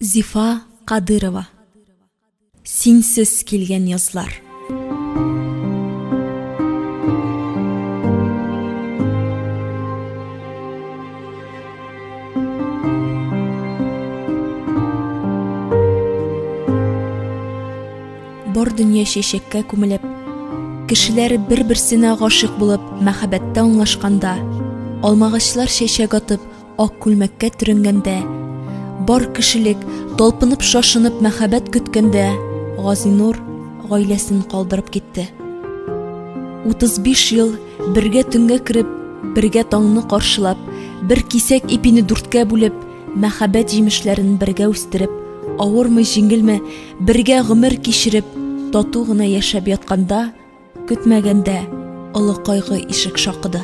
Зифа Кадырова. Синсіз келген язлар. Бар дүния шешеккә күмелеп, кешеләре бер-берсенә гашык булып, мәхәббәттә аңлашканда, алмагачлар чәчәк атып, ак күлмәккә төренгәндә, бар кешелек талпынып шашынып мәхәббәт көткәндә, Газинур гаиләсен калдырып китте. 35 ел бергә төнгә кереп, бергә таңны каршылап, бер кисәк ипине дүрткә бүлеп, мәхәббәт җимешләрен бергә үстереп, авырмы җиңелме, бергә гомер кичереп, тату гына яшәп ятканда, көтмәгәндә олы кайгы ишек шакыды.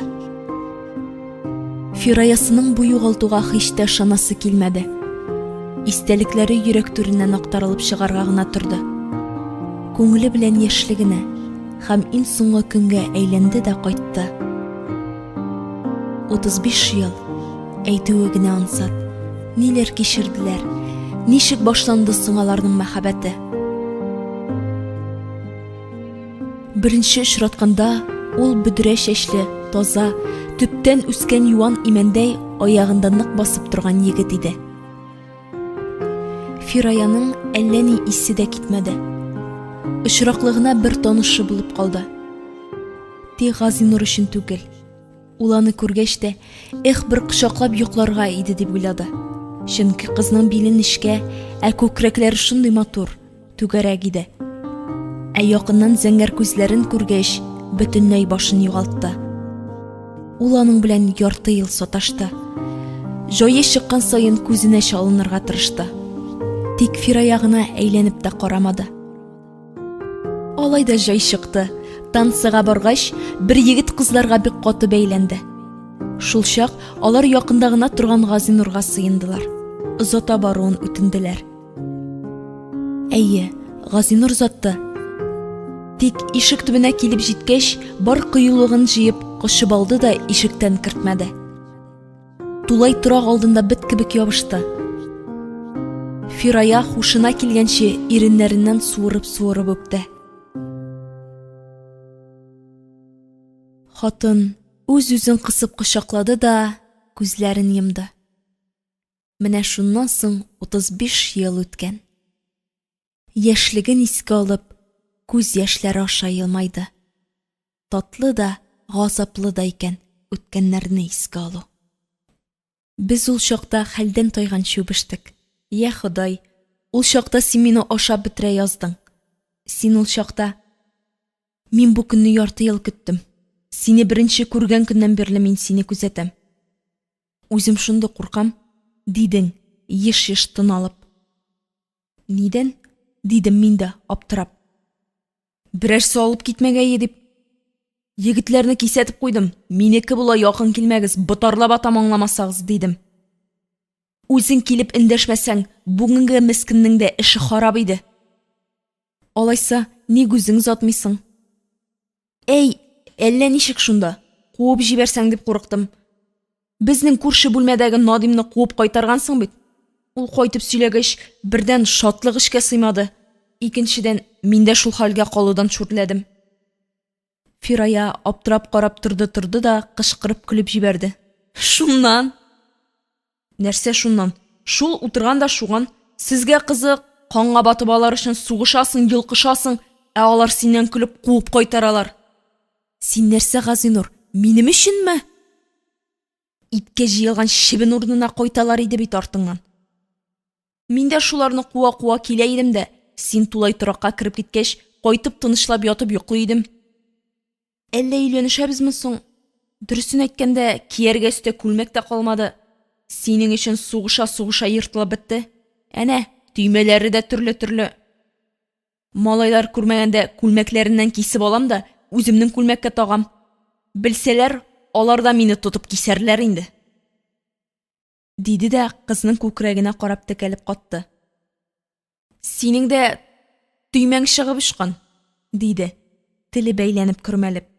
Фираясының бу югалтуга һич тә ышанасы килмәде. Истәлекләре йөрәк түреннән актарылып чыгарга гына торды. Күңеле белән яшьлегенә һәм иң соңгы көнгә әйләнде дә кайтты. 35 ел әйтүе генә ансат. Ниләр кичерделәр, ничек башланды соң аларның мәхәббәте. Беренче очратканда ул бүдерә чәчле, таза, төптән үскән юан имәндәй аягында нык басып торган егет иде. Фираяның әллә ни исе дә китмәде. Очраклыгына бер танышы булып калды. Газинур өчен түгел. Ул аны күргәч тә, бер кочаклап йокларга иде дип уйлады. Чөнки кызның биле нечкә, күкрәкләре шундый матур, түгәрәк иде. Якыннан зәңгәр күзләрен күргәч, бөтенләй башын югалтты. Ул аның белән ярты ел саташты. Җае чыккан саен күзенә чалынырга тырышты. Тик Фирая гына әйләнеп тә карамады. Алайда җай чыкты. Танцыга баргач, бер егет кызларга бик каты бәйләнде. Шул чак алар якында гына торган Газинурга сыендылар. Озата баруын үтенделәр. Әйе, Газинур затты. Тик ишек төбенә килеп җиткәч, бар кыюлыгын җыеп, кышып алды да ишектән кертмәде. Тулай торак алдында бит кебек ябышты. Фирая хушына килгәнче иреннәреннән суырып үпте. Хатын үз-үзен кысып кочаклады да күзләрен йомды. Менә шуннан соң 35 ел үткән. Яшьлеген искә алып, күз яшьләре аша елмайды. Татлы да, газаплы да икән үткәннәрне искә алу. Без ул чакта хәлдән тайганчы үбештек. Я Ходай, ул чакта син мине ашап бетерә яздың. Син ул чакта... Мин бу көнне ярты ел көттем. Сине беренче күргән көннән бирле мин сине күзәтәм. Үзем шундый куркам, дидең, еш-еш тын алып. Нидән? Дидем мин дә, аптырап. Берәрсе алып китмәгәе дип. Егетләрне кисәтеп куйдым. Минеке була, якын килмәгез, ботарлап атам аңламасагыз, дидем. Үзең килеп эндәшмәсәң, бүгенге мискиннең дә эше харап иде. Алайса, ни күзең затмыйсың? Әллә ничек шунда? Куып җибәрсәң дип курыктым. Безнең күрше бүлмәдәге Надимны куып кайтаргансың бит. Ул кайтып сөйләгәч, бердән шатлык эшкә сыймады. Икенчедән, мин дә шул хәлгә калудан шүрләдем. Фирая аптырап карап торды да кычкырып көлеп җибәрде. Шуннан? Нәрсә шуннан? Шул утырган да шуган. Сезгә кызык, канга батып алар өчен сугышасың, йылкышасың, алар синнән көлеп куып кайтаралар. Син нәрсә, Газинур, минем өченме? Иткә җыелган чебен урынына кайталар иде бит артыңнан. Мин дә шуларны куа-куа килә идем дә, син тулай торакка кереп киткәч, кайтып тынычлап ятып йоклый идем. Әллә өйләнешәбезме соң? Дөресен әйткәндә, кияргә өстә күлмәк тә калмады. Синең өчен сугыша йыртылып бетте. Әнә, төймәләре дә төрле-төрле. Малайлар күрмәгәндә күлмәкләреннән кисеп алам да, үземнең күлмәккә тагам. Белсәләр, алар да мине тотып кисәрләр инде. Диде дә кызның күкрәгенә карап текәлеп катты. Синең дә төймәң чыгып ушкан, диде, теле бәйләнеп көрмәлеп.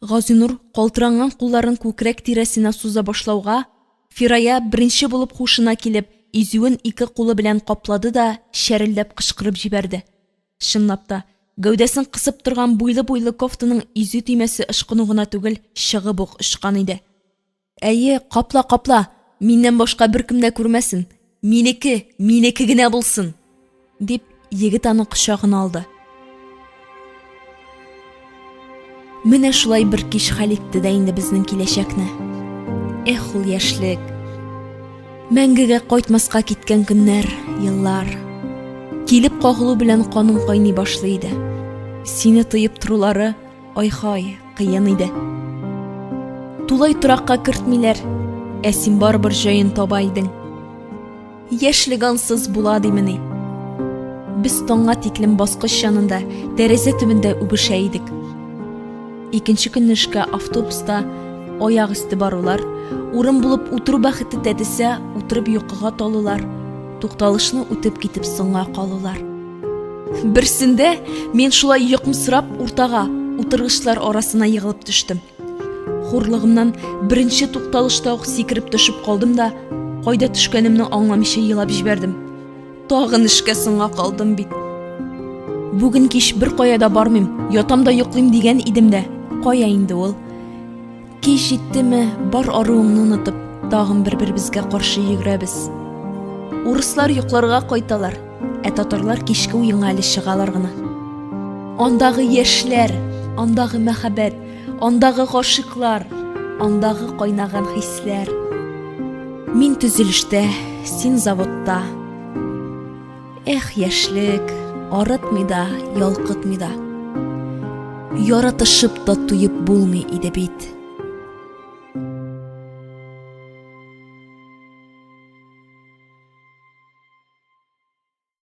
Газинур калтыранган кулларын күкрәк тирәсенә суза башлауга, Фирая беренче булып хушына килеп, изүен ике кулы белән каплады да шәрелдәп кычкырып җибәрде. Чынлап та, гәүдәсен кысып торган буйлы кофтаның изү төймәсе ышкыну гына түгел, чыгып ук ышкан иде. Әйе, капла, миннән башка беркем дә күрмәсен. Минеке генә булсын, дип егет аны кочагына алды. Менә шулай бер кич хәл итте дә инде безнең киләчәкне. Эх, ул яшьлек. Мәңгегә кайтмаска киткән көннәр, еллар. Килеп кагылу белән каным кайный башлый иде. Сине тыеп торулары, ай-хай, кыен иде. Тулай туракка кертмиләр, ә син барыбер җаен таба идең. Яшьлек ансыз була димени. Без таңга тиклем баскыч янында, тәрәзә төбендә үбешә идек. Икенче көнне эшкә автобуста аяк өсте барулар, урын булып утыру бәхете тәтесә, утырып йокыга талулар, тукталышны үтеп китеп соңга калулар. Берсендә мин шулай йокымсырап уртага, утыргычлар арасына егылып төштем. Хурлыгымнан беренче тукталышта ук сикереп төшеп калдым да, кайда төшкәнемне аңламыйча елап җибәрдем. Тагын эшкә соңга калдым бит. Бүген кич бер кая да бармыйм, ятам да йоклыйм дигән идем дә. Кая инде ул? Кич җиттеме, бар аруыңны онытып, тагын бер-беребезгә каршы йөгрәбез. Урыслар йокларга кайталар, ә татарлар кичке уенга әле чыгалар гына. Андагы яшьләр, андагы мәхәббәт, андагы гашыйклар, андагы кайнаган хисләр. Мин төзелештә, син заводта. Эх, яшьлек, арытмый да, ялкытмый да. Яратышып та туеп булмый иде бит.